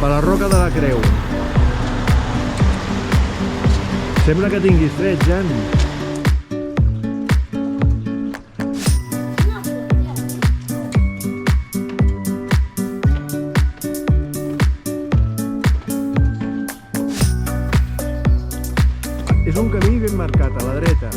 cap a la Roca de la Creu. Sembla que tinguis fred, Jan. És un camí ben marcat, a la dreta.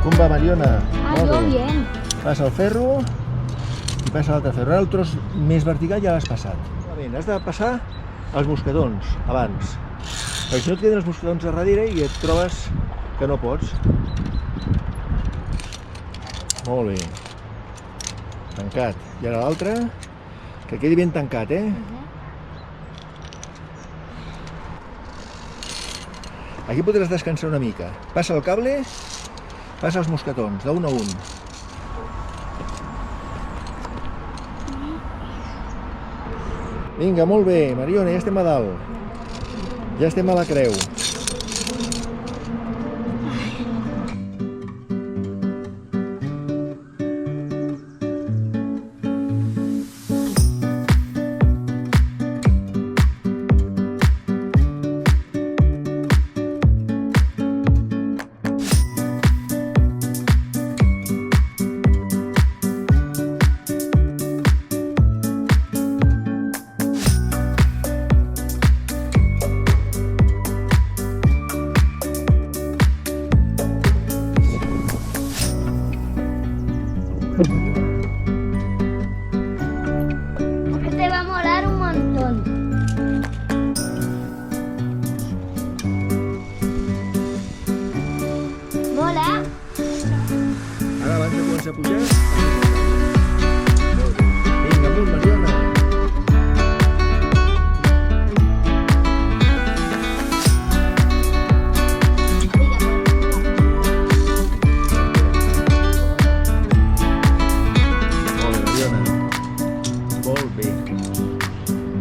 Com va, Mariona? Molt bé. Bien. Passa el ferro i passa l'altre ferro. Ara el tros més vertical ja l'has passat. Has de passar els mosquetons abans, perquè si no et queden els mosquetons a darrere i et trobes que no pots. Molt bé. Tancat. I ara l'altre, que quedi ben tancat, eh? Aquí podràs descansar una mica. Passa el cable, passa els mosquetons, d'un a un. Vinga, molt bé, Mariona, ja estem a dalt. Ja estem a la creu. Te va a molar un montón. Mola. Ara, abans de començar a pujar... Molt bé. Vinga, amunt, Mariona.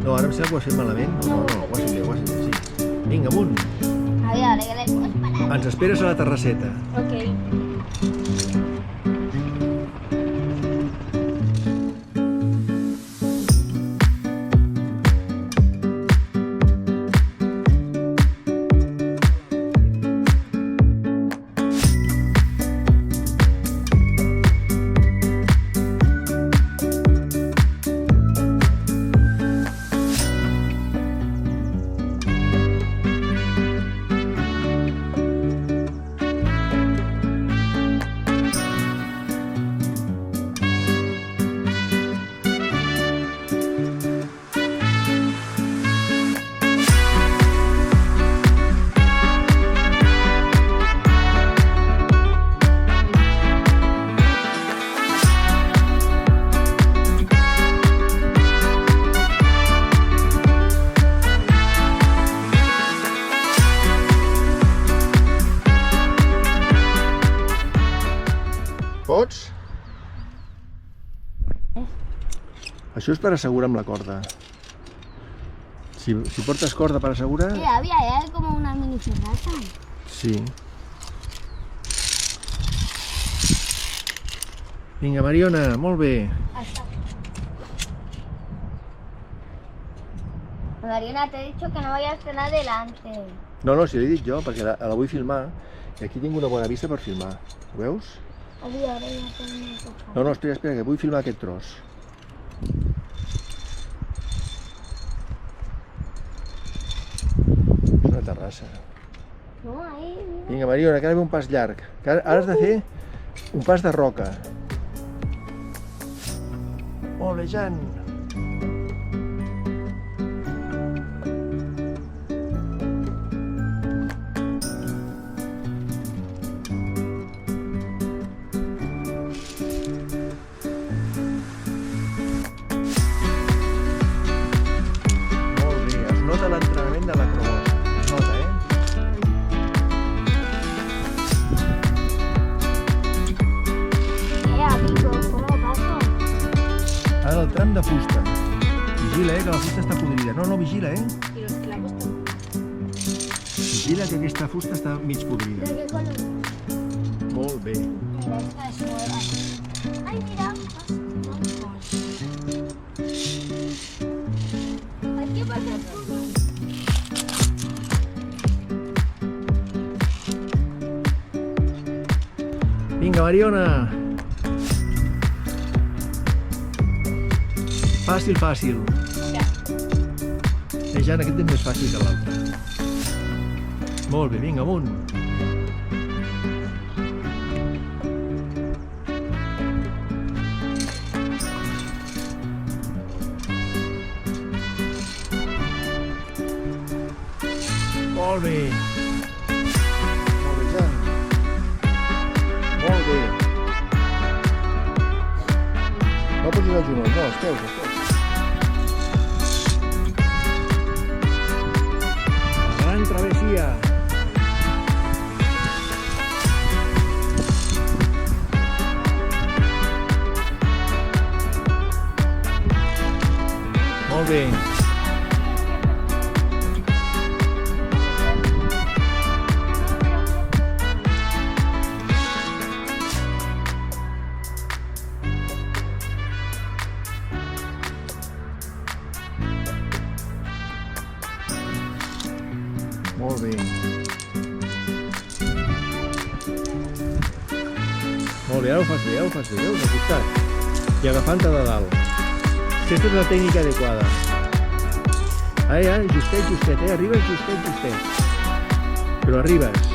No, ara em sembla que ho has fet malament. No, ho has fet bé, sí. Vinga, amunt. A veure, ja l'he parat. Ens esperes a la terrasseta. Ok. Pots? Això és per assegurar amb la corda. Si portes corda per assegurar... Mira, había como una mini ferrata. Sí. Vinga, Mariona, molt bé. Mariana, te he dicho que no vayas tan adelante. No, si l'he dit jo, perquè la vull filmar. I aquí tinc una bona vista per filmar. Ho veus? Ahora ya tengo. No, espera, que vull filmar aquest tros. És una terrassa. No, ahí. Vinga, Mariona, que ara ve un pas llarg. Que ara has de fer un pas de roca. Molt bé, Jan. Molt bé, es nota l'entrenament de l'acrobàcia. Es nota, eh? Ara el tram de fusta. Vigila, que la fusta està podrida. No, vigila, ¿Y los clavos también? Vigila que aquesta fusta està mig podrida. ¿De qué color? Molt bé. Mira, esta es nueva. Ay, mira. Aquí pasa el fuego. Vinga, Mariona. Fàcil, fàcil. Ya. Jan, aquest és més fàcil que l'altre. Molt bé, vinga, amunt. Molt bé. Molt bé, Jan. Molt bé. No posis els genolls, no, els peus. Gran travessia. Molt bé. Molt bé. Molt bé, ara ho fas bé, veus, al costat. I agafant-te de dalt. Aquesta és la tècnica adequada. Justet, arribes justet. Però arribes.